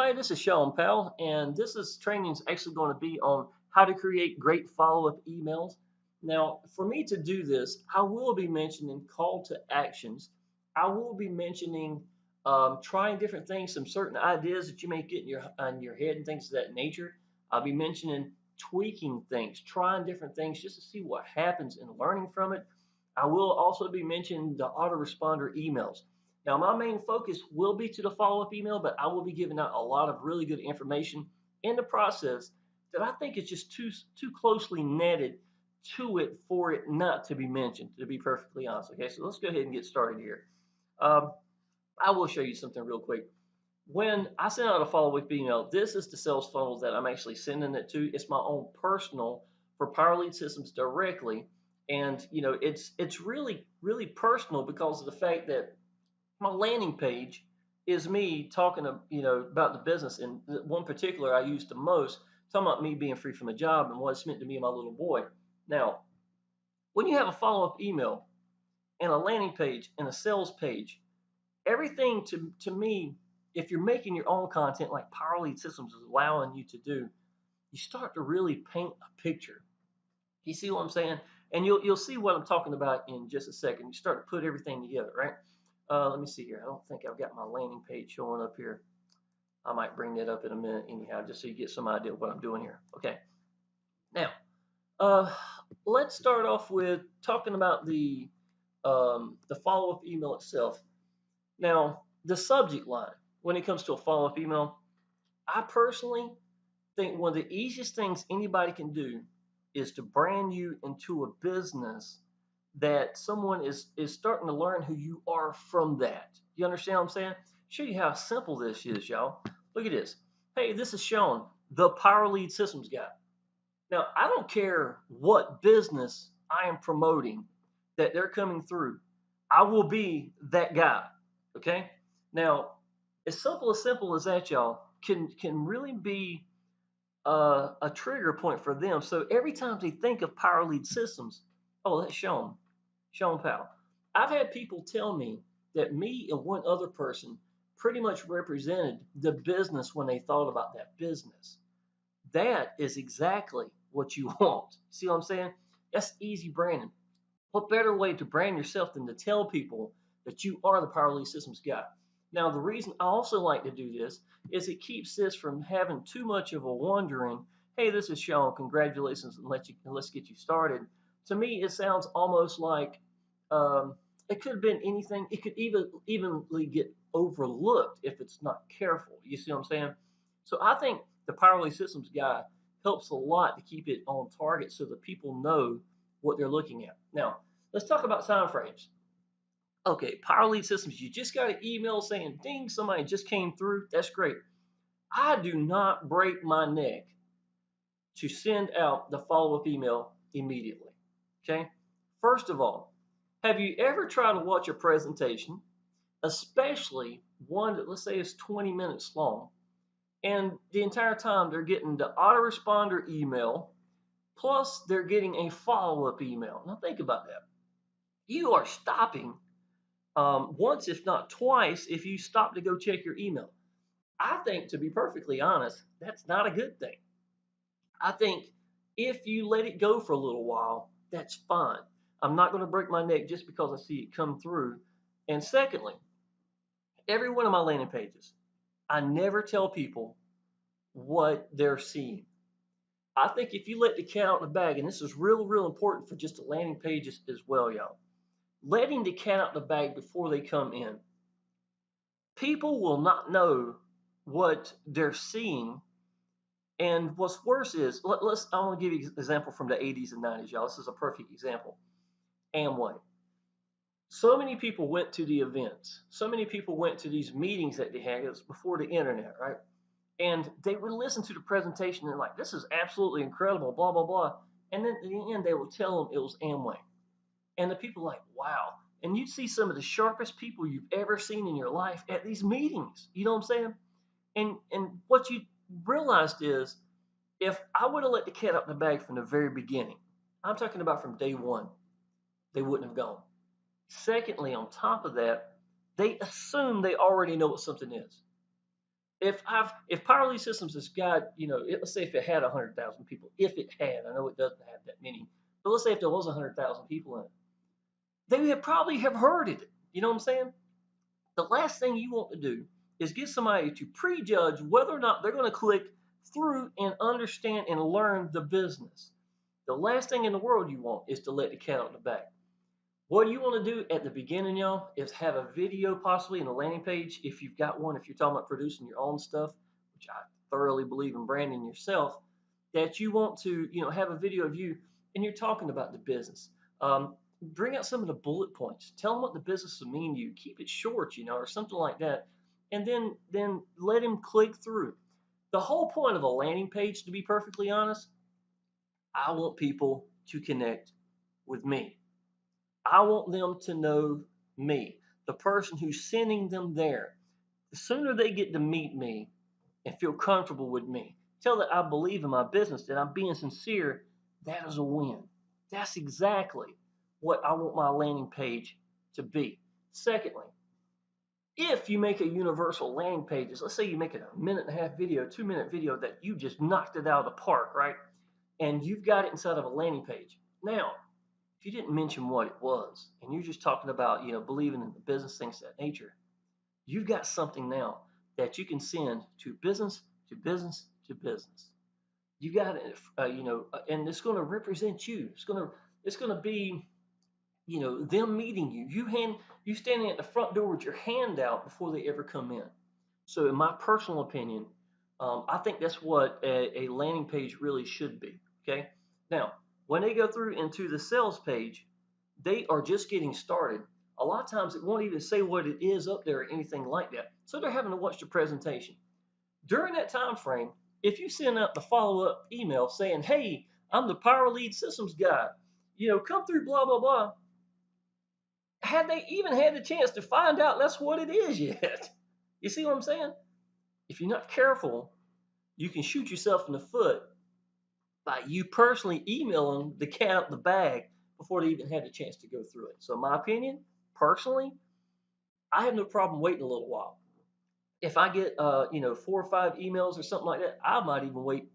Hi, this is Sean Powell, and this training is actually going to be on how to create great follow-up emails. Now, for me to do this, I will be mentioning call to actions. I will be mentioning trying different things, some certain ideas that you may get in your head and things of that nature. I'll be mentioning tweaking things, trying different things just to see what happens and learning from it. I will also be mentioning the autoresponder emails. Now, my main focus will be to the follow-up email, but I will be giving out a lot of really good information in the process that I think is just too closely netted to it for it not to be mentioned, to be perfectly honest. Okay, so let's go ahead and get started here. Um, I will show you something real quick. When I send out a follow-up email, this is the sales funnel that I'm actually sending it to. It's my own personal for Power Lead Systems directly, and it's really personal because of the fact that my landing page is me talking about the business, and the one particular I use the most, talking about me being free from a job and what it's meant to me and my little boy. Now, when you have a follow-up email and a landing page and a sales page, everything to me, if you're making your own content like Power Lead Systems is allowing you to do, you start to really paint a picture. You see what I'm saying? And you'll see what I'm talking about in just a second. You start to put everything together, right? Let me see here. I don't think I've got my landing page showing up here. I might bring that up in a minute anyhow, just so you get some idea of what I'm doing here. Okay. Now, uh, let's start off with talking about the follow-up email itself. Now, the subject line when it comes to a follow-up email, I personally think one of the easiest things anybody can do is to brand you into a business that someone is starting to learn who you are from that. You understand what I'm saying? Show you how simple this is, y'all. Look at this. Hey, this is Sean, the Power Lead Systems guy. Now, I don't care what business I am promoting that they're coming through. I will be that guy. Okay? Now, as simple as that, y'all, can really be a trigger point for them. So every time they think of Power Lead Systems, oh, that's Sean Powell. I've had people tell me that me and one other person pretty much represented the business when they thought about that business. That is exactly what you want. See what I'm saying? That's easy branding. What better way to brand yourself than to tell people that you are the Power Lead Systems guy? Now, the reason I also like to do this is it keeps this from having too much of a wondering, hey, this is Sean, congratulations, and let's get you started. To me, it sounds almost like um, it could have been anything. It could evenly get overlooked if it's not careful. You see what I'm saying? So I think the Power Lead Systems guy helps a lot to keep it on target so that people know what they're looking at. Now, let's talk about time frames. Okay, Power Lead Systems, you just got an email saying, ding, somebody just came through. That's great. I do not break my neck to send out the follow up email immediately. Okay, first of all, have you ever tried to watch a presentation, especially one that let's say is 20 minutes long, and the entire time they're getting the autoresponder email, plus they're getting a follow up email? Now, think about that. You are stopping once, if not twice, if you stop to go check your email. I think, to be perfectly honest, that's not a good thing. I think if you let it go for a little while, that's fine. I'm not going to break my neck just because I see it come through. And secondly, every one of my landing pages, I never tell people what they're seeing. I think if you let the cat out of the bag, and this is real important for just the landing pages as well, y'all, letting the cat out of the bag before they come in. People will not know what they're seeing. And what's worse is, I want to give you an example from the 80s and 90s, y'all. This is a perfect example. Amway. So many people went to the events. So many people went to these meetings that they had. It was before the internet, right? And they would listen to the presentation and like, this is absolutely incredible, blah, blah, blah. And then at the end, they would tell them it was Amway. And the people were like, wow. And you'd see some of the sharpest people you've ever seen in your life at these meetings. You know what I'm saying? And what you realized is, if I would have let the cat out of the bag from the very beginning, I'm talking about from day one, they wouldn't have gone. Secondly, on top of that, they assume they already know what something is. If Power Lead Systems has got, let's say if it had 100,000 people, if it had, I know it doesn't have that many, but let's say if there was 100,000 people in it, they would probably have heard it. You know what I'm saying? The last thing you want to do is get somebody to prejudge whether or not they're going to click through and understand and learn the business. The last thing in the world you want is to let the cat out of the bag. What you want to do at the beginning, y'all, is have a video possibly in a landing page if you've got one, if you're talking about producing your own stuff, which I thoroughly believe in branding yourself, that you want to, have a video of you and you're talking about the business. Bring out some of the bullet points. Tell them what the business will mean to you. Keep it short, or something like that. And then let him click through. The whole point of a landing page, to be perfectly honest, I want people to connect with me. I want them to know me, the person who's sending them there. The sooner they get to meet me and feel comfortable with me, tell that I believe in my business, that I'm being sincere, that is a win. That's exactly what I want my landing page to be. Secondly, if you make a universal landing pages, let's say you make it a minute and a half video, 2 minute video that you just knocked it out of the park, right? And you've got it inside of a landing page. Now, if you didn't mention what it was, and you're just talking about, believing in the business things of that nature, you've got something now that you can send to business to business to business. You got it, and it's going to represent you. It's going to be, them meeting you. You standing at the front door with your hand out before they ever come in. So, in my personal opinion, I think that's what a landing page really should be. Okay. Now, when they go through into the sales page, they are just getting started. A lot of times it won't even say what it is up there or anything like that. So they're having to watch the presentation. During that time frame, if you send out the follow-up email saying, "Hey, I'm the Power Lead Systems guy, come through, blah blah blah," had they even had the chance to find out that's what it is yet? You see what I'm saying? If you're not careful, you can shoot yourself in the foot by you personally emailing the cat out the bag before they even had a chance to go through it. So, in my opinion, personally, I have no problem waiting a little while. If I get, 4 or 5 emails or something like that, I might even wait,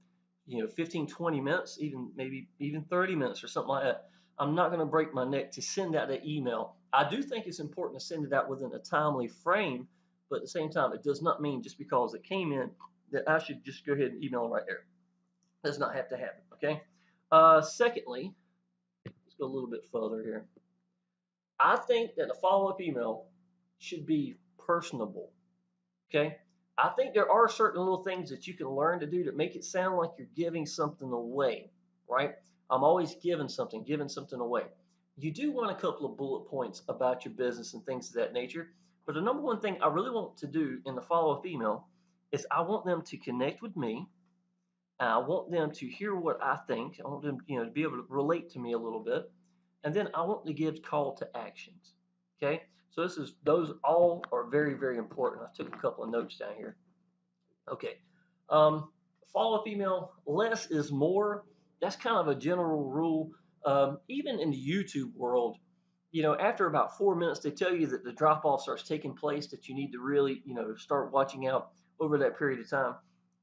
15, 20 minutes, even maybe even 30 minutes or something like that. I'm not going to break my neck to send out that email. I do think it's important to send it out within a timely frame, but at the same time, it does not mean just because it came in that I should just go ahead and email them right there. It does not have to happen. Okay. Secondly, let's go a little bit further here. I think that a follow-up email should be personable. Okay. I think there are certain little things that you can learn to do to make it sound like you're giving something away, right? I'm always giving something away. You do want a couple of bullet points about your business and things of that nature. But the number one thing I really want to do in the follow-up email is I want them to connect with me. I want them to hear what I think. I want them, to be able to relate to me a little bit. And then I want to give call to actions. Okay. So those all are very, very important. I took a couple of notes down here. Okay. Um, Follow-up email, less is more. That's kind of a general rule. Even in the YouTube world, after about 4 minutes, they tell you that the drop off starts taking place, that you need to really, start watching out over that period of time.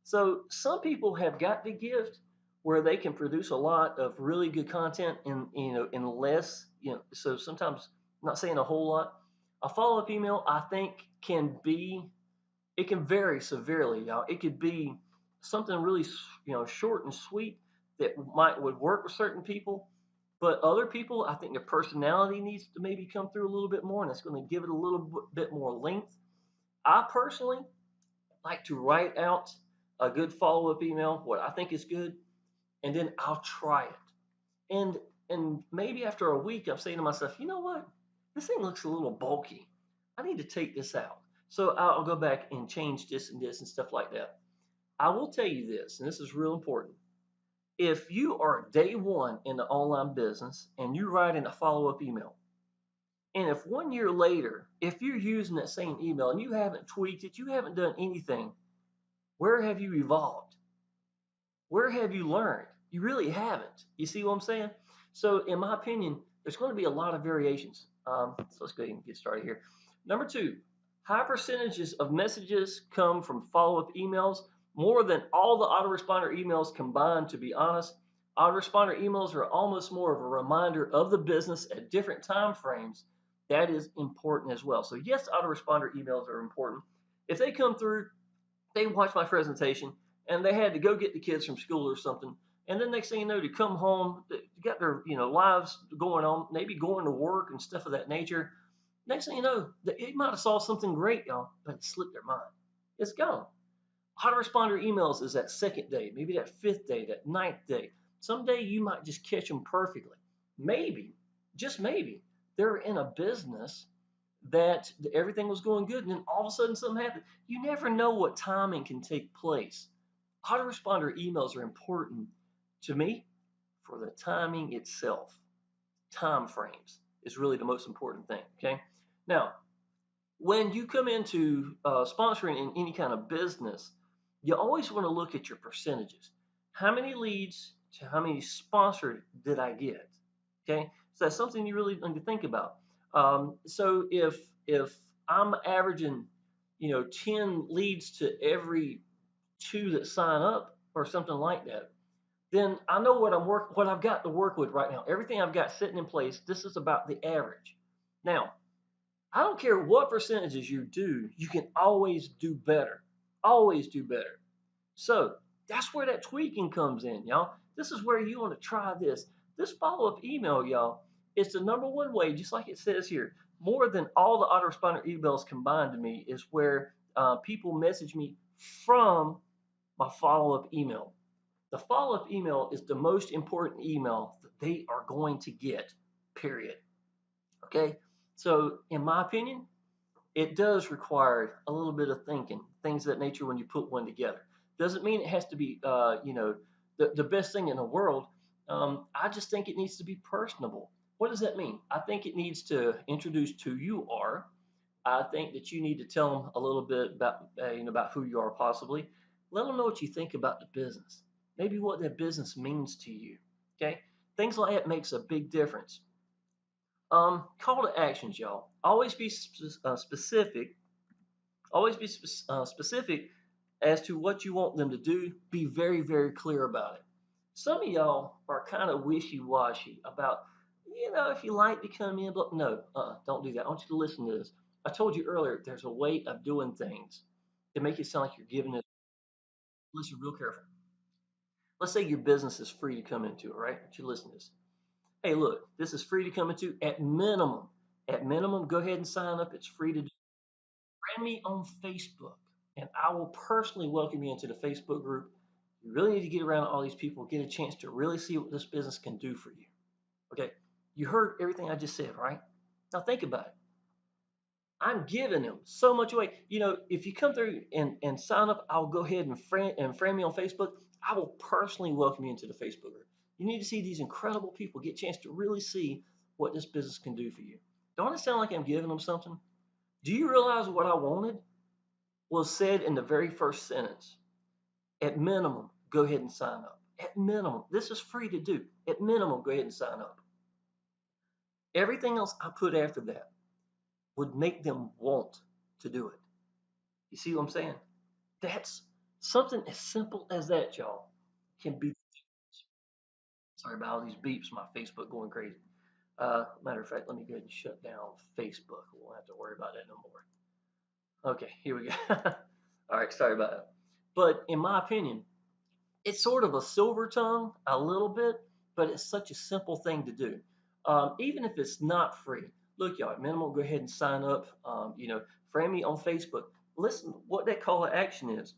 So some people have got the gift where they can produce a lot of really good content in less, so sometimes I'm not saying a whole lot. A follow-up email, I think, it can vary severely, y'all. It could be something really, short and sweet that would work with certain people, but other people, I think their personality needs to maybe come through a little bit more, and it's going to give it a little bit more length. I personally like to write out a good follow-up email, what I think is good, and then I'll try it. And maybe after a week, I'm saying to myself, you know what? This thing looks a little bulky. I need to take this out. So I'll go back and change this and stuff like that. I will tell you this, and this is real important. If you are day one in the online business and you write in a follow-up email, and if 1 year later, if you're using that same email and you haven't tweaked it, you haven't done anything, where have you evolved? Where have you learned? You really haven't. You see what I'm saying? So, in my opinion, there's going to be a lot of variations. So let's go ahead and get started here. Number two, High percentages of messages come from follow-up emails, more than all the autoresponder emails combined, to be honest. Autoresponder emails are almost more of a reminder of the business at different time frames. That is important as well. So yes, autoresponder emails are important. If they come through, they watch my presentation, and they had to go get the kids from school or something. And then next thing you know, to come home, they got their lives going on, maybe going to work and stuff of that nature. Next thing you know, they might have saw something great, y'all, but it slipped their mind. It's gone. Autoresponder emails is that second day, maybe that fifth day, that ninth day. Someday you might just catch them perfectly. Maybe, just maybe, they're in a business that everything was going good, and then all of a sudden something happened. You never know what timing can take place. Autoresponder emails are important to me for the timing itself. Time frames is really the most important thing. Okay. Now, when you come into sponsoring in any kind of business, you always want to look at your percentages. How many leads to how many sponsored did I get? Okay, so that's something you really need to think about. So if I'm averaging, 10 leads to every two that sign up or something like that, then I know what I've got to work with right now. Everything I've got sitting in place. This is about the average. Now, I don't care what percentages you do, you can always do better. Always do better. So that's where that tweaking comes in, y'all. This is where you want to try this. This follow-up email, y'all, is the number one way, just like it says here. More than all the autoresponder emails combined to me is where people message me from my follow-up email. The follow-up email is the most important email that they are going to get, period. Okay? So, in my opinion, it does require a little bit of thinking, things of that nature when you put one together. Doesn't mean it has to be, the best thing in the world. I just think it needs to be personable. What does that mean? I think it needs to introduce who you are. I think that you need to tell them a little bit about who you are, possibly. Let them know what you think about the business. Maybe what that business means to you. Okay, things like that makes a big difference. Call to actions, y'all. Always be specific. Always be specific as to what you want them to do. Be very, very clear about it. Some of y'all are kind of wishy-washy about, if you like to come in, but no, don't do that. I want you to listen to this. I told you earlier, there's a way of doing things to make it sound like you're giving it. Listen real careful. Let's say your business is free to come into, right? I want you to listen to this. Hey, look, this is free to come into at minimum. At minimum, go ahead and sign up. It's free to do. Friend me on Facebook, and I will personally welcome you into the Facebook group. You really need to get around all these people, get a chance to really see what this business can do for you. Okay, you heard everything I just said, right? Now think about it. I'm giving them so much away. If you come through and sign up, I'll go ahead and friend me on Facebook. I will personally welcome you into the Facebook group. You need to see these incredible people, get a chance to really see what this business can do for you. Don't it sound like I'm giving them something? Do you realize what I wanted was said in the very first sentence? At minimum, go ahead and sign up. At minimum, this is free to do. At minimum, go ahead and sign up. Everything else I put after that would make them want to do it. You see what I'm saying? That's something as simple as that, y'all, can be. Sorry about all these beeps, my Facebook going crazy. Matter of fact, let me go ahead and shut down Facebook. We won't have to worry about that no more. Okay, here we go. All right, sorry about that. But in my opinion, it's sort of a silver tongue, a little bit, but it's such a simple thing to do. Even if it's not free, look, y'all, at minimum, go ahead and sign up. Friend me on Facebook. Listen, what that call to action is.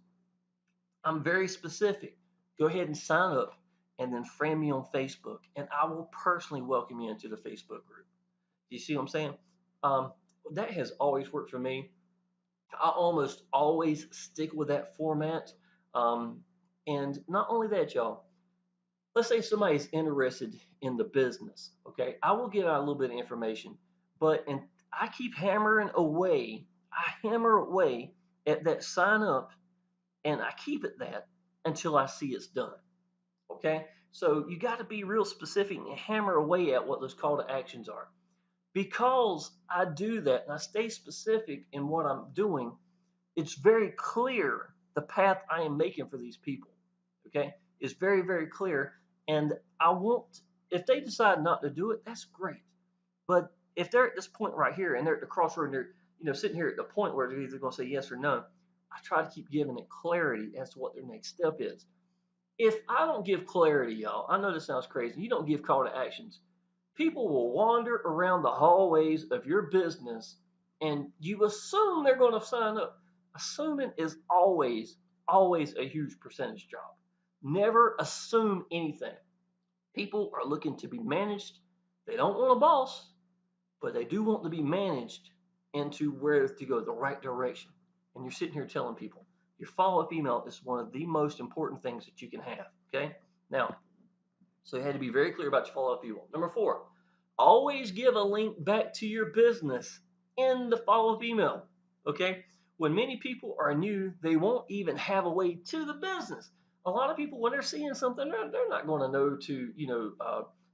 I'm very specific. Go ahead and sign up and then friend me on Facebook, and I will personally welcome you into the Facebook group. Do you see what I'm saying? Um, that has always worked for me. I almost always stick with that format. Um, and not only that, y'all, let's say somebody's interested in the business. Okay, I will give out a little bit of information, but and I keep hammering away. I hammer away at that sign up, and I keep it that until I see it's done. Okay, so you got to be real specific and hammer away at what those call to actions are. Because I do that and I stay specific in what I'm doing, it's very clear the path I am making for these people. Okay, it's very, very clear. And I won't, if they decide not to do it, that's great. But if they're at this point right here and they're at the crossroad and they're, sitting here at the point where they're either going to say yes or no, I try to keep giving it clarity as to what their next step is. If I don't give clarity, y'all, I know this sounds crazy. You don't give call to actions. People will wander around the hallways of your business and you assume they're going to sign up. Assuming is always, always a huge percentage job. Never assume anything. People are looking to be managed. They don't want a boss, but they do want to be managed into where to go, the right direction. And you're sitting here telling people your follow up email is one of the most important things that you can have. Okay. Now, so you had to be very clear about your follow up email. Number four, always give a link back to your business in the follow up email. Okay. When many people are new, they won't even have a way to the business. A lot of people, when they're seeing something, they're not going to know to,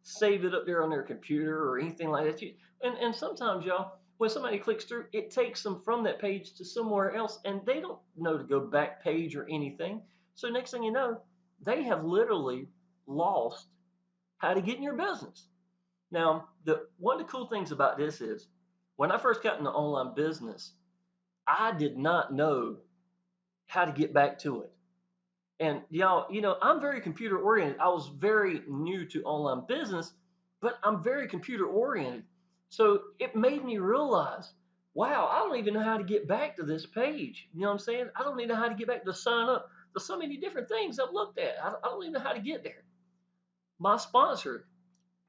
save it up there on their computer or anything like that. And sometimes, y'all, when somebody clicks through, it takes them from that page to somewhere else, and they don't know to go back page or anything. So next thing you know, they have literally lost how to get in your business. Now, one of the cool things about this is when I first got into online business, I did not know how to get back to it. And y'all, I'm very computer oriented. I was very new to online business, but I'm very computer oriented. So it made me realize, wow, I don't even know how to get back to this page. You know what I'm saying? I don't even know how to get back to sign up. There's so many different things I've looked at. I don't even know how to get there. My sponsor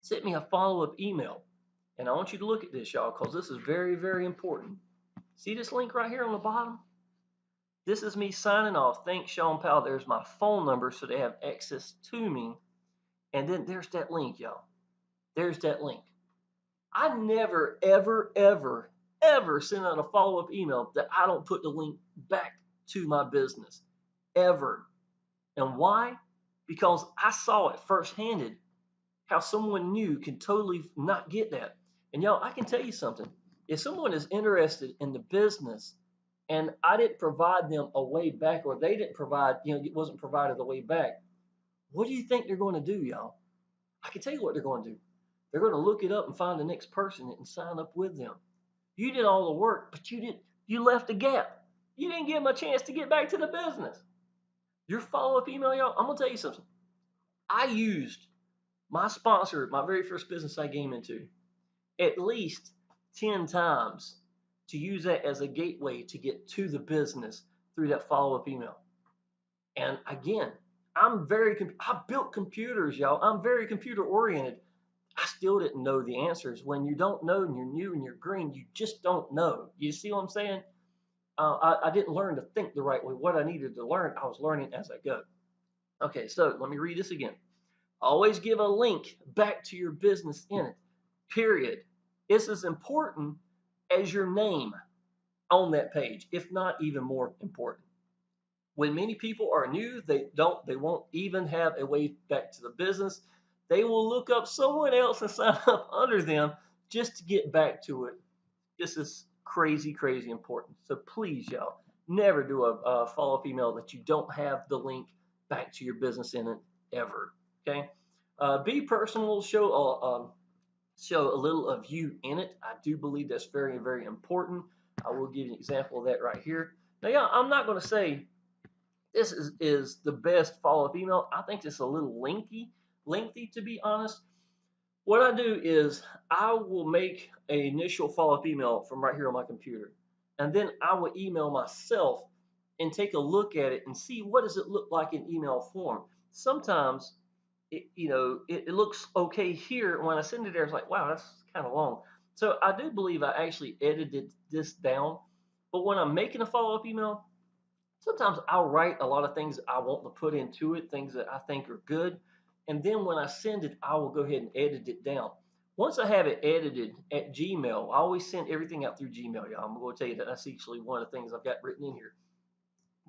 sent me a follow up email. And I want you to look at this, y'all, because this is very, very important. See this link right here on the bottom? This is me signing off. Thanks, Sean Powell. There's my phone number so they have access to me. And then there's that link, y'all. There's that link. I never, ever, ever, ever send out a follow up email that I don't put the link back to my business. Ever. And why? Because I saw it firsthand how someone new can totally not get that. And y'all, I can tell you something. If someone is interested in the business and I didn't provide them a way back, or they didn't provide, it wasn't provided a way back, what do you think they're going to do, y'all? I can tell you what they're going to do. They're going to look it up and find the next person and sign up with them. You did all the work, but you left a gap. You didn't give them a chance to get back to the business. Your follow-up email, y'all, I'm going to tell you something. I used my sponsor, my very first business I came into, at least 10 times to use that as a gateway to get to the business through that follow-up email. And again, I built computers, y'all. I'm very computer oriented. I still didn't know the answers. When you don't know and you're new and you're green, you just don't know. You see what I'm saying? I didn't learn to think the right way. What I needed to learn, I was learning as I go. Okay, so let me read this again. Always give a link back to your business in it. Period. It's as important as your name on that page, if not even more important. When many people are new, they won't even have a way back to the business. They will look up someone else and sign up under them just to get back to it. This is crazy, crazy important. So please, y'all, never do a follow-up email that you don't have the link back to your business in it ever. Okay. Be personal. Show a little of you in it. I do believe that's very, very important. I will give you an example of that right here. Now, yeah, I'm not going to say this is the best follow-up email. I think it's a little lengthy to be honest. What I do is I will make an initial follow-up email from right here on my computer, and then I will email myself and take a look at it and see what does it look like in email form. Sometimes it looks okay here. When I send it there, it's like, wow, that's kind of long. So I do believe I actually edited this down. But when I'm making a follow-up email, sometimes I'll write a lot of things I want to put into it, things that I think are good. And then when I send it, I will go ahead and edit it down. Once I have it edited at Gmail, I always send everything out through Gmail, y'all. I'm going to tell you that that's actually one of the things I've got written in here.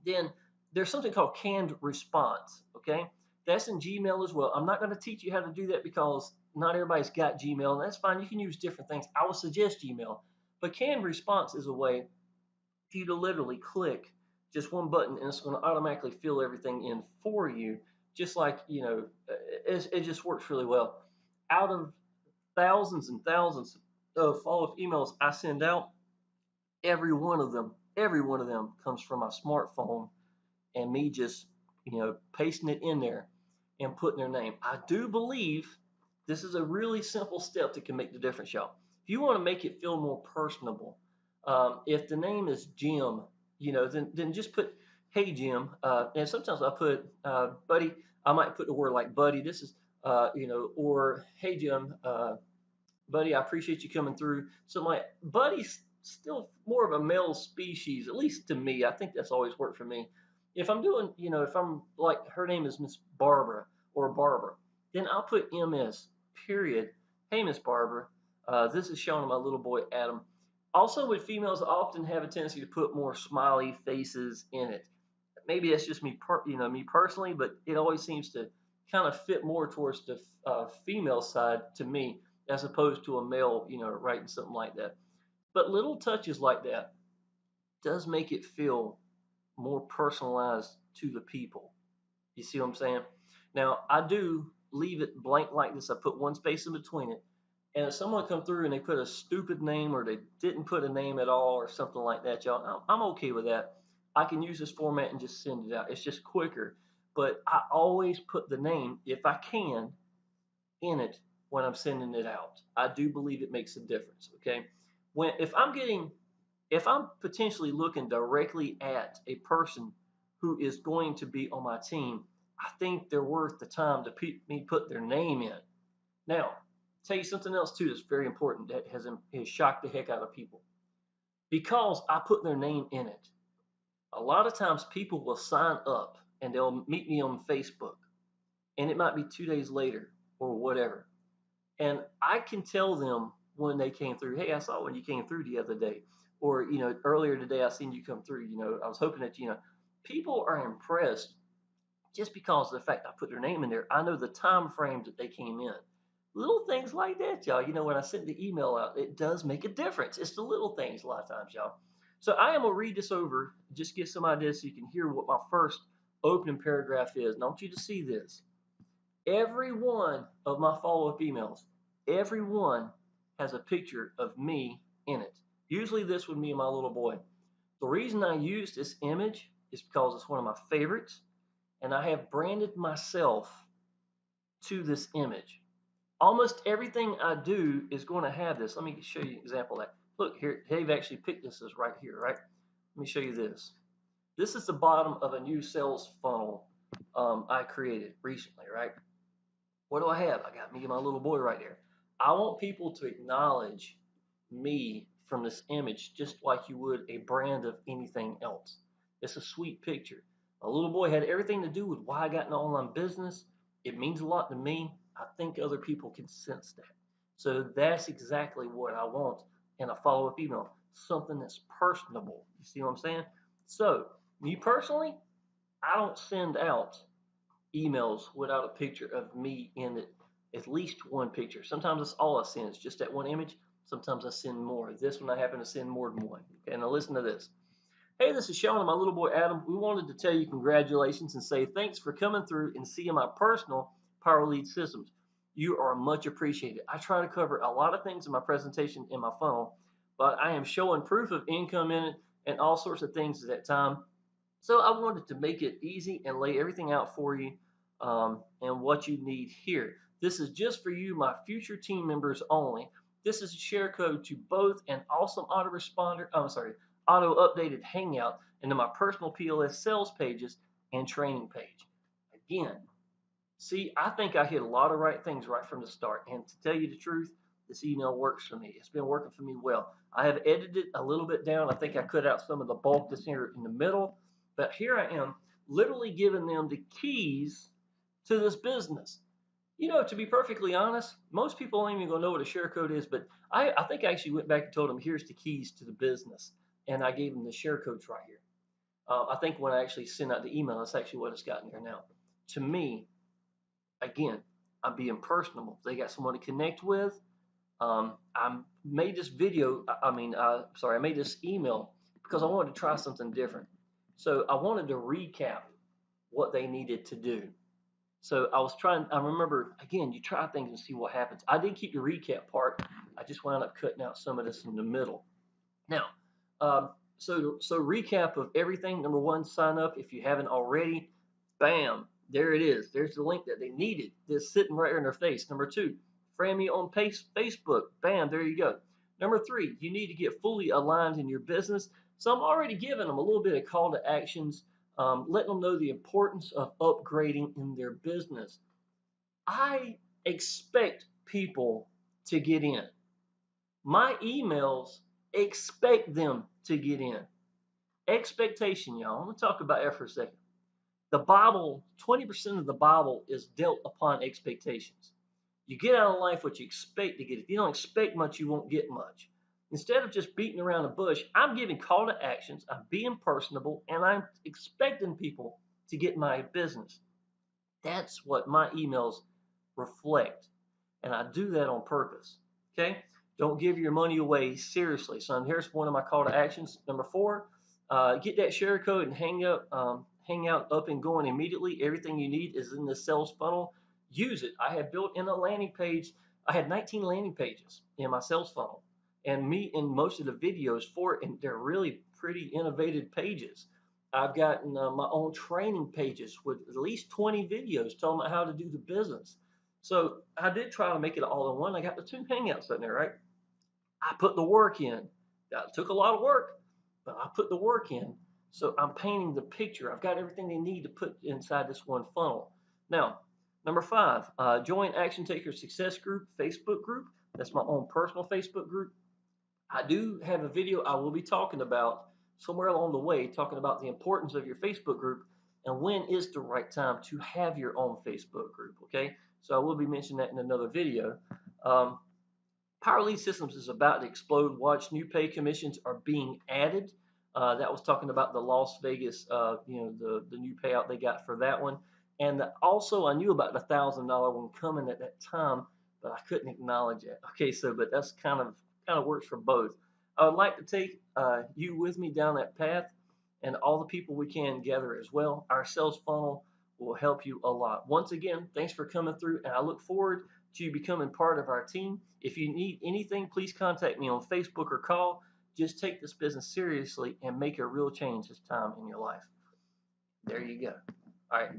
Then there's something called canned response, okay? That's in Gmail as well. I'm not going to teach you how to do that because not everybody's got Gmail, and that's fine. You can use different things. I would suggest Gmail, but canned response is a way for you to literally click just one button and it's going to automatically fill everything in for you, just like, it just works really well. Out of thousands and thousands of follow-up emails I send out, every one of them comes from my smartphone and me just pasting it in there and putting their name. I do believe this is a really simple step that can make the difference, y'all. If you want to make it feel more personable, if the name is Jim, then just put hey Jim, and sometimes I put buddy. I might put the word like buddy. This is or hey Jim, buddy, I appreciate you coming through. So my buddy's still more of a male species, at least to me. I think that's always worked for me. If I'm doing, if I'm like her name is Miss Barbara or Barbara, then I'll put MS period. Hey Miss Barbara, this is showing my little boy Adam. Also, with females, I often have a tendency to put more smiley faces in it. Maybe that's just me personally, but it always seems to kind of fit more towards the female side to me as opposed to a male, writing something like that. But little touches like that does make it feel more personalized to the people. You see what I'm saying? Now, I do leave it blank like this. I put one space in between it. And if someone come through and they put a stupid name or they didn't put a name at all or something like that, y'all, I'm okay with that. I can use this format and just send it out. It's just quicker. But I always put the name, if I can, in it when I'm sending it out. I do believe it makes a difference. Okay. When if I'm potentially looking directly at a person who is going to be on my team, I think they're worth the time to me put their name in. Now, tell you something else too that's very important that has shocked the heck out of people. Because I put their name in it, a lot of times people will sign up and they'll meet me on Facebook, and it might be 2 days later or whatever. And I can tell them when they came through, hey, I saw when you came through the other day. Or, earlier today I seen you come through. I was hoping that, people are impressed just because of the fact I put their name in there. I know the time frame that they came in. Little things like that, y'all. When I send the email out, it does make a difference. It's the little things a lot of times, y'all. So I am going to read this over, just get some ideas so you can hear what my first opening paragraph is. And I want you to see this. Every one of my follow-up emails, every one has a picture of me in it. Usually this would be my little boy. The reason I use this image is because it's one of my favorites, and I have branded myself to this image. Almost everything I do is going to have this. Let me show you an example of that. Look here, they've actually picked this as right here, right? Let me show you this. This is the bottom of a new sales funnel I created recently, right? What do I have? I got me and my little boy right there. I want people to acknowledge me from this image just like you would a brand of anything else. It's a sweet picture. My little boy had everything to do with why I got an online business. It means a lot to me. I think other people can sense that. So that's exactly what I want in a follow-up email. Something that's personable. You see what I'm saying? So, me personally, I don't send out emails without a picture of me in it, at least one picture. Sometimes that's all I send, it's just that one image. Sometimes I send more. This one I happen to send more than one. Okay, now listen to this. Hey, this is Sean and my little boy Adam. We wanted to tell you congratulations and say thanks for coming through and seeing my personal Power Lead systems. You are much appreciated. I try to cover a lot of things in my presentation in my funnel, but I am showing proof of income in it and all sorts of things at that time. So I wanted to make it easy and lay everything out for you, and what you need here. This is just for you, my future team members only. This is a share code to both an awesome autoresponder, auto updated hangout, and to my personal PLS sales pages and training page. Again, see, I think I hit a lot of right things right from the start. And to tell you the truth, this email works for me. It's been working for me well. I have edited it a little bit down. I think I cut out some of the bulk that's here in the middle. But here I am, literally giving them the keys to this business. To be perfectly honest, most people ain't even gonna know what a share code is, but I think I actually went back and told them, here's the keys to the business. And I gave them the share codes right here. I think when I actually sent out the email, that's actually what it's got in there now. To me, Again, I'm being personable. They got someone to connect with. I made this video. I made this email because I wanted to try something different. So I wanted to recap what they needed to do. So I was trying. I remember again, you try things and see what happens. I did keep the recap part. I just wound up cutting out some of this in the middle. Now, so recap of everything. Number one, sign up if you haven't already. Bam, there it is. There's the link that they needed. It's sitting right in their face. Number two, friend me on Facebook. Bam, there you go. Number three, you need to get fully aligned in your business. So I'm already giving them a little bit of call to actions, letting them know the importance of upgrading in their business. I expect people to get in. My emails expect them to get in. Expectation, y'all. I'm going to talk about that for a second. The Bible, 20% of the Bible is dealt upon expectations. You get out of life what you expect to get. If you don't expect much, you won't get much. Instead of just beating around the bush, I'm giving call to actions, I'm being personable, and I'm expecting people to get my business. That's what my emails reflect. And I do that on purpose. Okay? Don't give your money away seriously. So here's one of my call to actions. Number four, get that share code and hang out up and going immediately. Everything you need is in the sales funnel. Use it. I have built in a landing page. I had 19 landing pages in my sales funnel, and me in most of the videos for it, and they're really pretty innovative pages. I've gotten my own training pages with at least 20 videos telling me how to do the business. So I did try to make it all in one. I got the two hangouts in there, right? I put the work in. That took a lot of work, but I put the work in. So I'm painting the picture. I've got everything they need to put inside this one funnel. Now, number five, join Action Taker Success Group Facebook group. That's my own personal Facebook group. I do have a video I will be talking about somewhere along the way, talking about the importance of your Facebook group and when is the right time to have your own Facebook group. Okay, so I will be mentioning that in another video. Um, Power Lead Systems is about to explode. Watch new pay commissions are being added. That was talking about the Las Vegas, the new payout they got for that one. And also, I knew about the $1,000 one coming at that time, but I couldn't acknowledge it. Okay, so but that's kind of works for both. I would like to take you with me down that path, and all the people we can gather as well. Our sales funnel will help you a lot. Once again, thanks for coming through, and I look forward to you becoming part of our team. If you need anything, please contact me on Facebook or call. Just take this business seriously and make a real change this time in your life. There you go. All right.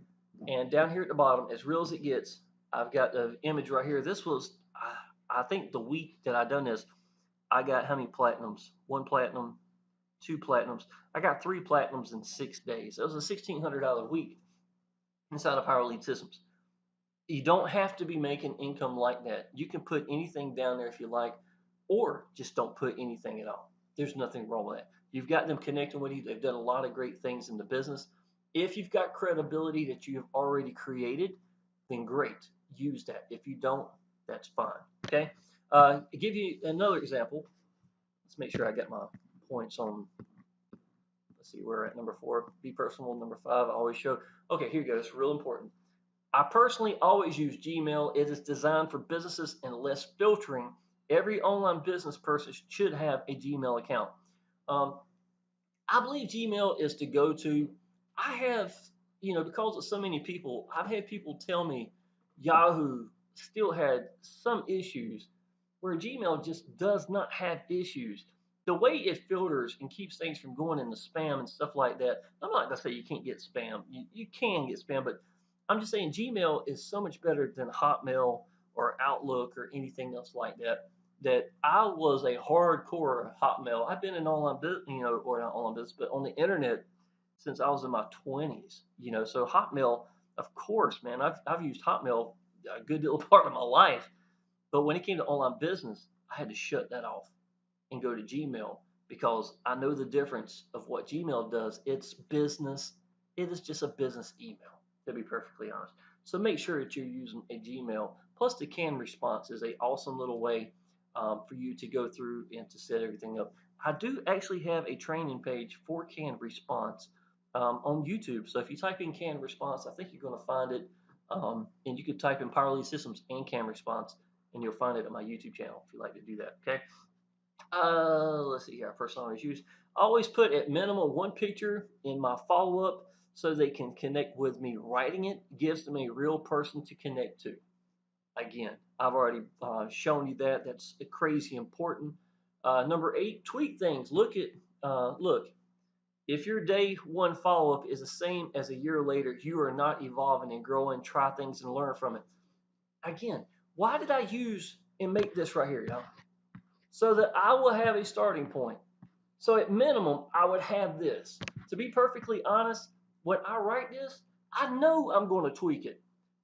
And down here at the bottom, as real as it gets, I've got the image right here. This was, I think, the week that I done this, I got how many platinums? One platinum, two platinums. I got three platinums in 6 days. That was a $1,600 week inside of Power Lead Systems. You don't have to be making income like that. You can put anything down there if you like, or just don't put anything at all. There's nothing wrong with that. You've got them connecting with you. They've done a lot of great things in the business. If you've got credibility that you have already created, then great. Use that. If you don't, that's fine. Okay. To give you another example, let's make sure I get my points on. Let's see, we're at number four. Be personal. Number five, always show. Okay, here you go. It's real important. I personally always use Gmail. It is designed for businesses and less filtering. Every online business person should have a Gmail account. Um, I believe Gmail is to go to. I have, because of so many people, I've had people tell me Yahoo still had some issues where Gmail just does not have issues. The way it filters and keeps things from going into spam and stuff like that. I'm not gonna say you can't get spam. You can get spam, but I'm just saying Gmail is so much better than Hotmail or Outlook or anything else like that. That I was a hardcore Hotmail. I've been in online business, or not online business, but on the internet since I was in my 20s. So Hotmail, of course, man, I've used Hotmail a good deal of part of my life. But when it came to online business, I had to shut that off and go to Gmail because I know the difference of what Gmail does. It's business. It is just a business email, to be perfectly honest. So make sure that you're using a Gmail. Plus, the canned response is a awesome little way for you to go through and to set everything up. I do actually have a training page for canned response on YouTube. So if you type in canned response, I think you're going to find it. And you could type in Power Lead Systems and Cam Response, and you'll find it on my YouTube channel if you like to do that. Okay. Let's see here. Personal use. Always put at minimum one picture in my follow up so they can connect with me. Writing it gives them a real person to connect to. Again, I've already shown you that. That's crazy important. Number 8, tweak things. Look. If your day one follow up is the same as a year later, you are not evolving and growing. Try things and learn from it. Again, why did I use and make this right here, y'all? So that I will have a starting point. So at minimum, I would have this. To be perfectly honest, when I write this, I know I'm going to tweak it.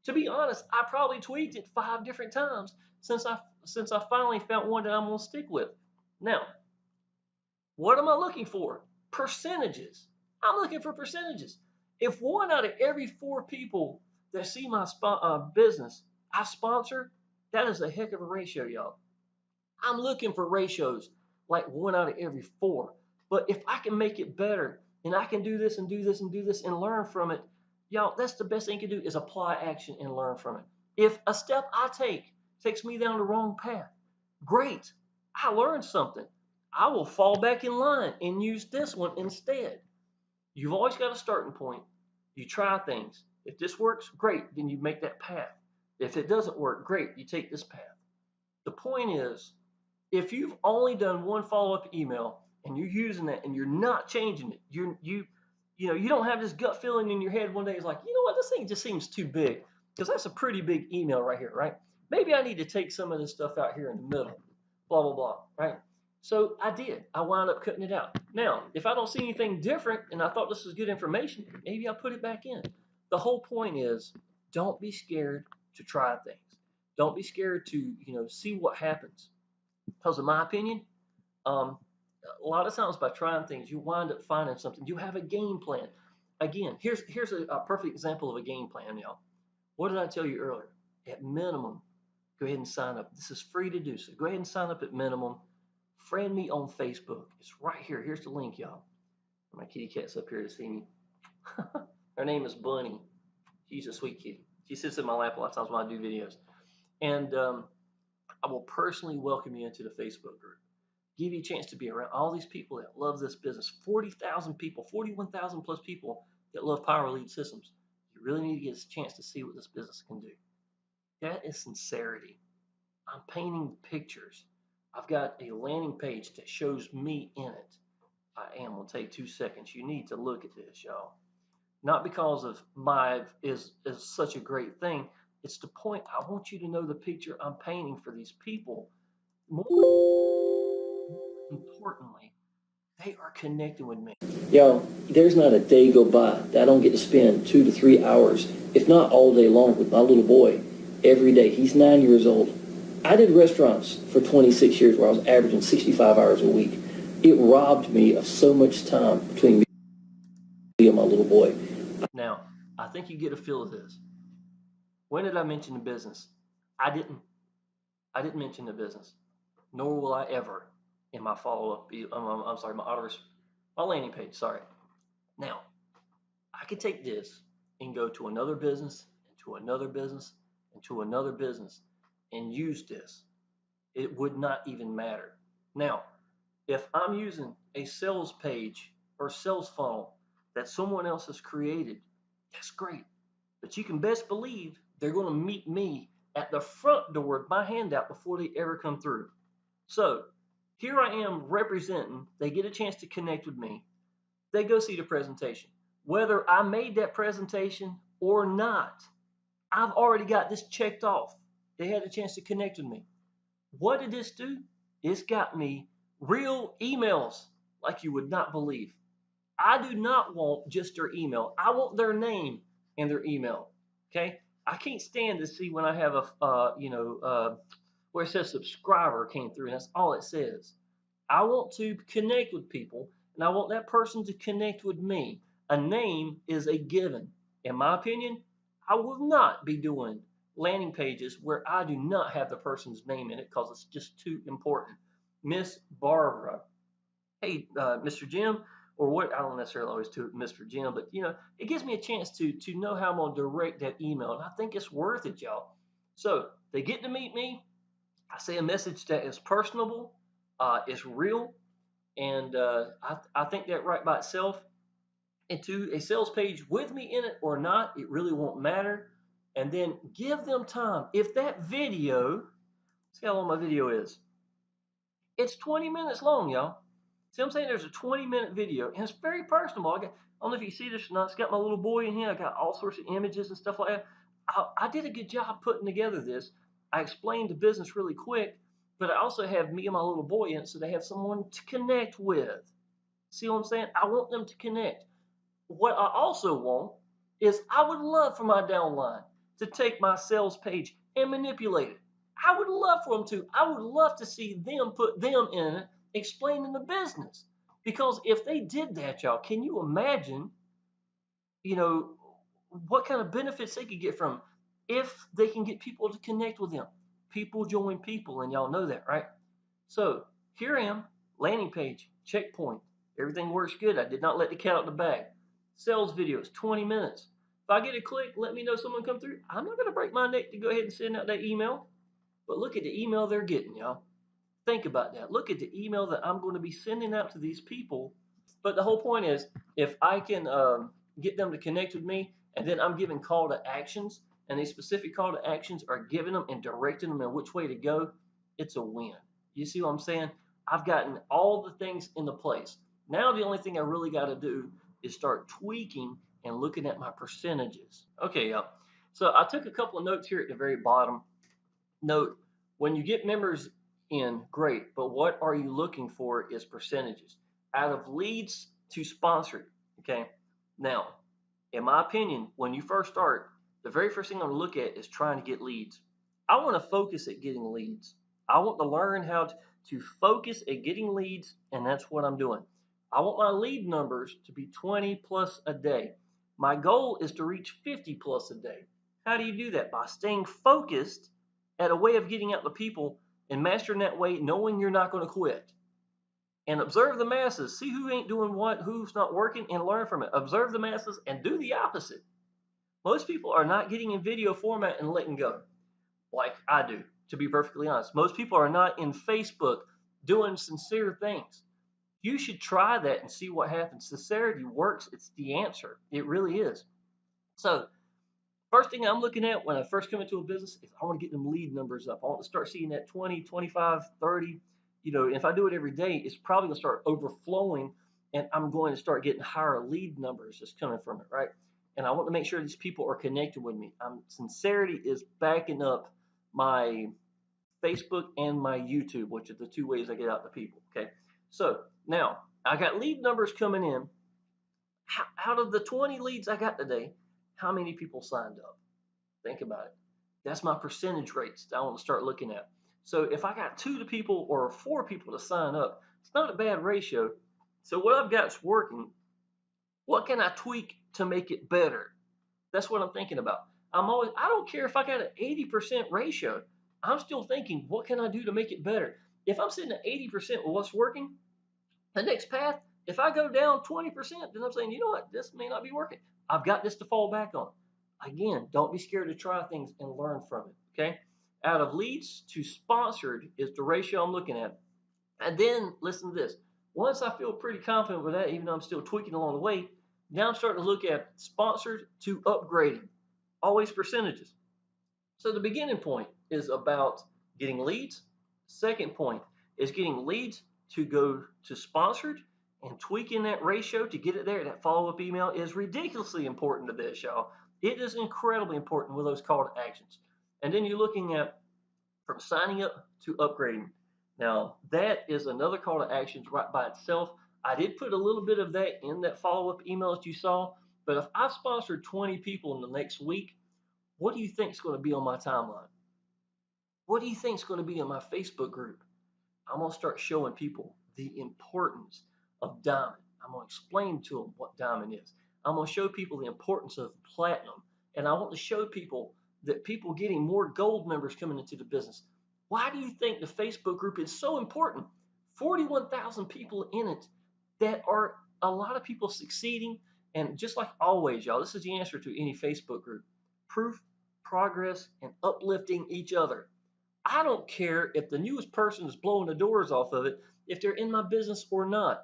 To be honest, I probably tweaked it 5 different times since I finally found one that I'm going to stick with. Now, what am I looking for? Percentages. I'm looking for percentages. If 1 out of every 4 people that see my business I sponsor, that is a heck of a ratio, y'all. I'm looking for ratios like 1 out of every 4. But if I can make it better and I can do this and do this and do this and learn from it, y'all, that's the best thing you can do is apply action and learn from it. If a step I take takes me down the wrong path, great. I learned something. I will fall back in line and use this one instead. You've always got a starting point. You try things. If this works, great. Then you make that path. If it doesn't work, great. You take this path. The point is, if you've only done one follow-up email and you're using it and you're not changing it, you don't have this gut feeling in your head one day. It's like, you know what, this thing just seems too big because that's a pretty big email right here, right? Maybe I need to take some of this stuff out here in the middle, blah blah blah, right? So I did. I wound up cutting it out. Now, if I don't see anything different and I thought this was good information, maybe I'll put it back in. The whole point is, don't be scared to try things. Don't be scared to see what happens. Because in my opinion, um, a lot of times by trying things, you wind up finding something. You have a game plan. Again, here's a perfect example of a game plan, y'all. What did I tell you earlier? At minimum, go ahead and sign up. This is free to do, so go ahead and sign up at minimum. Friend me on Facebook. It's right here. Here's the link, y'all. My kitty cat's up here to see me. Her name is Bunny. She's a sweet kitty. She sits in my lap a lot of times when I do videos. And I will personally welcome you into the Facebook group. Give you a chance to be around all these people that love this business. 40,000 people, 41,000 plus people that love Power Lead Systems. You really need to get a chance to see what this business can do. That is sincerity. I'm painting pictures. I've got a landing page that shows me in it. I am going to take 2 seconds. You need to look at this, y'all. Not because of my is such a great thing. It's the point. I want you to know the picture I'm painting for these people. More importantly, they are connecting with me. Yo, there's not a day go by that I don't get to spend 2 to 3 hours, if not all day long, with my little boy every day. He's 9 years old. I did restaurants for 26 years where I was averaging 65 hours a week. It robbed me of so much time between me and my little boy. Now, I think you get a feel of this. When did I mention the business? I didn't. I didn't mention the business, nor will I ever in my follow-up. I'm sorry, my landing page. Sorry. Now, I could take this and go to another business, and to another business, and to another business, and use this. It would not even matter. Now, if I'm using a sales page or sales funnel that someone else has created, that's great. But you can best believe they're going to meet me at the front door with my hand out before they ever come through. So here I am representing. They get a chance to connect with me. They go see the presentation. Whether I made that presentation or not, I've already got this checked off. They had a chance to connect with me. What did this do? It's got me real emails like you would not believe. I do not want just their email. I want their name and their email. Okay. I can't stand to see when I have where it says subscriber came through, and that's all it says. I want to connect with people, and I want that person to connect with me. A name is a given. In my opinion, I will not be doing landing pages where I do not have the person's name in it because it's just too important. Miss Barbara. Hey, Mr. Jim, or what. I don't necessarily always do it, Mr. Jim, but it gives me a chance to know how I'm gonna direct that email, and I think it's worth it, y'all. So they get to meet me. I say a message that is personable, is real, and I think that right by itself. Into a sales page with me in it or not, it really won't matter. And then give them time. If that video, see how long my video is. It's 20 minutes long, y'all. See what I'm saying? There's a 20-minute video, and it's very personable. I don't know if you see this or not. It's got my little boy in here. I got all sorts of images and stuff like that. I did a good job putting together this. I explained the business really quick, but I also have me and my little boy in it, so they have someone to connect with. See what I'm saying? I want them to connect. What I also want is I would love for my downline to take my sales page and manipulate it. I would love for them to. I would love to see them put them in it, explaining the business. Because if they did that, y'all, can you imagine, you know, what kind of benefits they could get from if they can get people to connect with them? People join people, and y'all know that, right? So here I am, landing page, checkpoint. Everything works good. I did not let the cat out of the bag. Sales videos, 20 minutes. If I get a click, let me know someone come through. I'm not going to break my neck to go ahead and send out that email. But look at the email they're getting, y'all. Think about that. Look at the email that I'm going to be sending out to these people. But the whole point is, if I can get them to connect with me, and then I'm giving call to actions, and these specific call to actions are giving them and directing them in which way to go, it's a win. You see what I'm saying? I've gotten all the things into place. Now the only thing I really got to do is start tweaking and looking at my percentages. Okay, y'all. So I took a couple of notes here at the very bottom. Note, when you get members in, great, but what are you looking for is percentages. Out of leads to sponsored, okay? Now, in my opinion, when you first start, the very first thing I'm gonna look at is trying to get leads. I wanna focus at getting leads. I want to learn how to focus at getting leads, and that's what I'm doing. I want my lead numbers to be 20 plus a day. My goal is to reach 50 plus a day. How do you do that? By staying focused at a way of getting out to people and mastering that way, knowing you're not going to quit. And observe the masses. See who ain't doing what, who's not working, and learn from it. Observe the masses and do the opposite. Most people are not getting in video format and letting go like I do, to be perfectly honest. Most people are not in Facebook doing sincere things. You should try that and see what happens. Sincerity works. It's the answer. It really is. So first thing I'm looking at when I first come into a business is I want to get them lead numbers up. I want to start seeing that 20, 25, 30. If I do it every day, it's probably going to start overflowing, and I'm going to start getting higher lead numbers that's coming from it, right? And I want to make sure these people are connected with me. Sincerity is backing up my Facebook and my YouTube, which are the two ways I get out to people, okay? So now I got lead numbers coming in. Out of the 20 leads I got today, how many people signed up? Think about it. That's my percentage rates that I want to start looking at. So if I got 2 people or 4 people to sign up, it's not a bad ratio. So what I've got is working. What can I tweak to make it better? That's what I'm thinking about. I don't care if I got an 80% ratio. I'm still thinking, what can I do to make it better? If I'm sitting at 80% with what's working, the next path, if I go down 20%, then I'm saying, you know what, this may not be working. I've got this to fall back on. Again, don't be scared to try things and learn from it. Okay. Out of leads to sponsored is the ratio I'm looking at. And then listen to this. Once I feel pretty confident with that, even though I'm still tweaking along the way, now I'm starting to look at sponsored to upgrading. Always percentages. So the beginning point is about getting leads. Second point is getting leads to go to sponsored, and tweaking that ratio to get it there. That follow-up email is ridiculously important to this, y'all. It is incredibly important with those call to actions. And then you're looking at from signing up to upgrading. Now, that is another call to actions right by itself. I did put a little bit of that in that follow-up email that you saw, but if I sponsored 20 people in the next week, what do you think is going to be on my timeline? What do you think is going to be in my Facebook group? I'm going to start showing people the importance of diamond. I'm going to explain to them what diamond is. I'm going to show people the importance of platinum. And I want to show people that people getting more gold members coming into the business. Why do you think the Facebook group is so important? 41,000 people in it that are a lot of people succeeding. And just like always, y'all, this is the answer to any Facebook group: proof, progress, and uplifting each other. I don't care if the newest person is blowing the doors off of it, if they're in my business or not.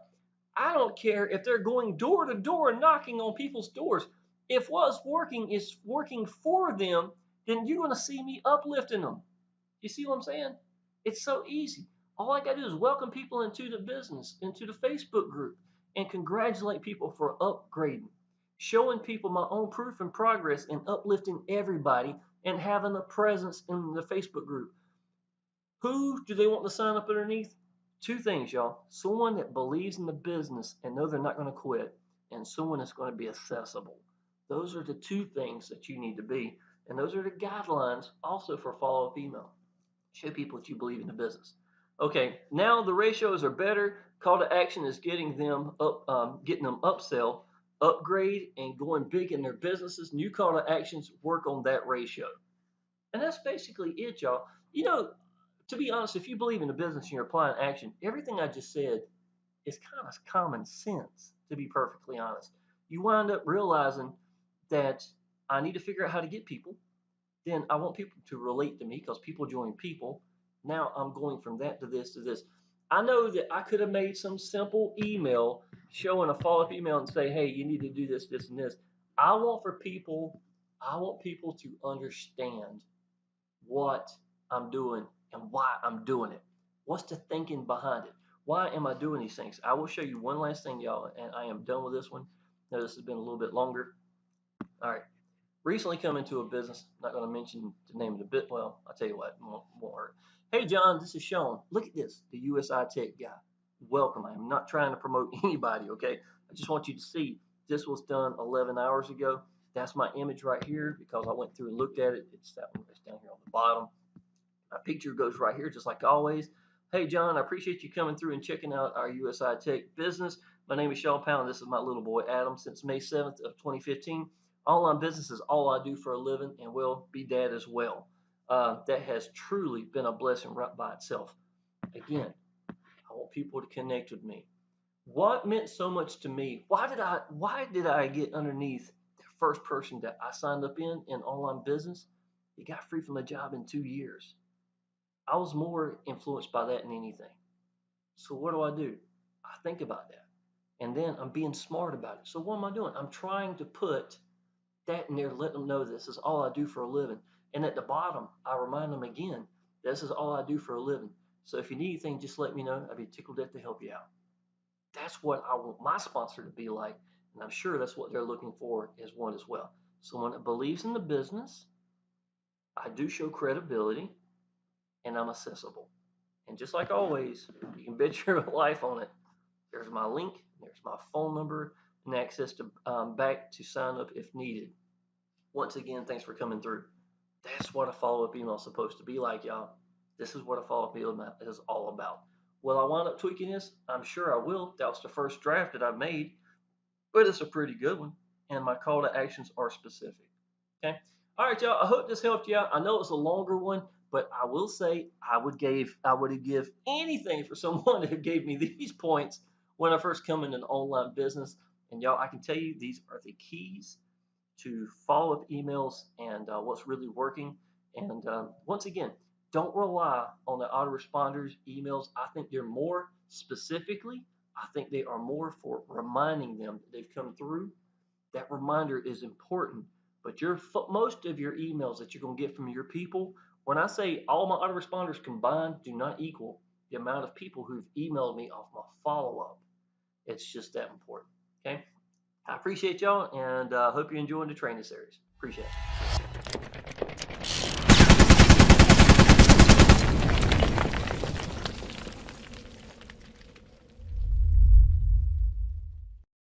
I don't care if they're going door to door and knocking on people's doors. If what's working is working for them, then you're going to see me uplifting them. You see what I'm saying? It's so easy. All I got to do is welcome people into the business, into the Facebook group, and congratulate people for upgrading, showing people my own proof and progress, and uplifting everybody and having a presence in the Facebook group. Who do they want to sign up underneath? Two things, y'all. Someone that believes in the business and know they're not going to quit, and someone that's going to be accessible. Those are the two things that you need to be. And those are the guidelines also for follow up email. Show people that you believe in the business. Okay, now the ratios are better. Call to action is getting them upsell, upgrade, and going big in their businesses. New call to actions work on that ratio, and that's basically it, y'all. You know, to be honest, if you believe in the business and you're applying action, everything I just said is kind of common sense. To be perfectly honest, you wind up realizing that I need to figure out how to get people, then I want people to relate to me because people join people. Now I'm going from that to this to this. I know that I could have made some simple email showing a follow up email and say, hey, you need to do this, this, and this. I want for people, I want people to understand what I'm doing and why I'm doing it. What's the thinking behind it? Why am I doing these things? I will show you one last thing, y'all, and I am done with this one. Now, this has been a little bit longer. All right. Recently come into a business. I'm not going to mention the name of the bit. Well, I'll tell you what, won't hurt. Hey, John, this is Sean. Look at this, the USI Tech guy. Welcome. I'm not trying to promote anybody, okay? I just want you to see this was done 11 hours ago. That's my image right here because I went through and looked at it. It's that one that's down here on the bottom. My picture goes right here, just like always. Hey, John, I appreciate you coming through and checking out our USI Tech business. My name is Sean Pound. This is my little boy, Adam, since May 7th of 2015. Online business is all I do for a living and will be dad as well. That has truly been a blessing right by itself. Again, I want people to connect with me. What meant so much to me? Why did I get underneath the first person that I signed up in online business? He got free from a job in 2 years. I was more influenced by that than anything. So what do? I think about that. And then I'm being smart about it. So what am I doing? I'm trying to put that in there, let them know this is all I do for a living. And at the bottom, I remind them again, this is all I do for a living. So if you need anything, just let me know. I'd be tickled to help you out. That's what I want my sponsor to be like. And I'm sure that's what they're looking for as one as well. Someone that believes in the business. I do show credibility and I'm accessible. And just like always, you can bet your life on it. There's my link, there's my phone number, and access to back to sign up if needed. Once again, thanks for coming through. That's what a follow-up email is supposed to be like, y'all. This is what a follow-up email is all about. Will I wind up tweaking this? I'm sure I will. That was the first draft that I made, but it's a pretty good one. And my call to actions are specific. Okay. All right, y'all. I hope this helped you out. I know it's a longer one, but I will say I would have give anything for someone who gave me these points when I first come into an online business. And y'all, I can tell you these are the keys to follow up emails and what's really working. And once again, don't rely on the autoresponders emails. I think they're more specifically, I think they are more for reminding them that they've come through. That reminder is important. But most of your emails that you're going to get from your people, when I say all my autoresponders combined do not equal the amount of people who've emailed me off my follow up. It's just that important. Okay. I appreciate y'all and hope you're enjoying the training series. Appreciate it.